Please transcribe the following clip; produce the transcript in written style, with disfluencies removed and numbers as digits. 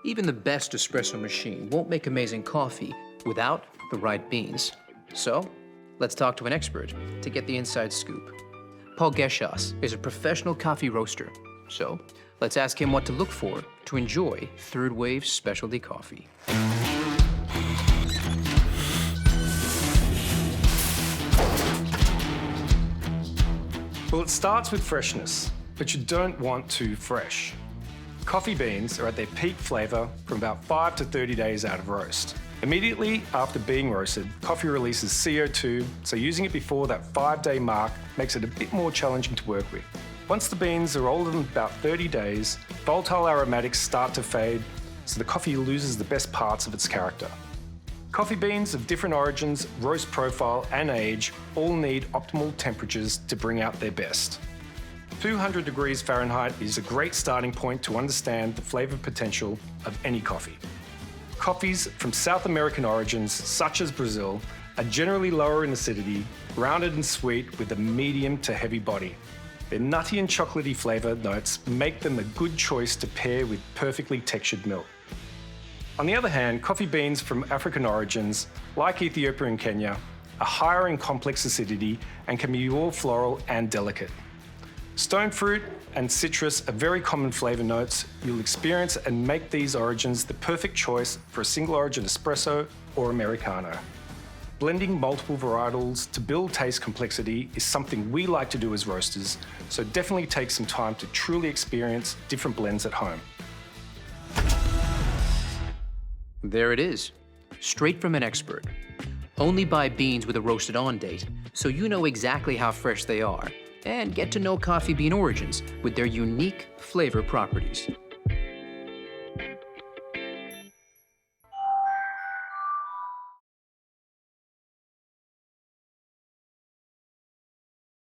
Even the best espresso machine won't make amazing coffee without the right beans. So, let's talk to an expert to get the inside scoop. Paul Geshos is a professional coffee roaster. So, let's ask him what to look for to enjoy third wave specialty coffee. Well, it starts with freshness, but you don't want too fresh. Coffee beans are at their peak flavour from about 5 to 30 days out of roast. Immediately after being roasted, coffee releases CO2, so using it before that 5-day mark makes it a bit more challenging to work with. Once the beans are older than about 30 days, volatile aromatics start to fade, so the coffee loses the best parts of its character. Coffee beans of different origins, roast profile and age all need optimal temperatures to bring out their best. 200 degrees Fahrenheit is a great starting point to understand the flavour potential of any coffee. Coffees from South American origins, such as Brazil, are generally lower in acidity, rounded and sweet with a medium to heavy body. Their nutty and chocolatey flavour notes make them a good choice to pair with perfectly textured milk. On the other hand, coffee beans from African origins, like Ethiopia and Kenya, are higher in complex acidity and can be more floral and delicate. Stone fruit and citrus are very common flavour notes you'll experience and make these origins the perfect choice for a single origin espresso or Americano. Blending multiple varietals to build taste complexity is something we like to do as roasters, so definitely take some time to truly experience different blends at home. There it is, straight from an expert. Only buy beans with a roasted on date, so you know exactly how fresh they are, and get to know coffee bean origins with their unique flavor properties.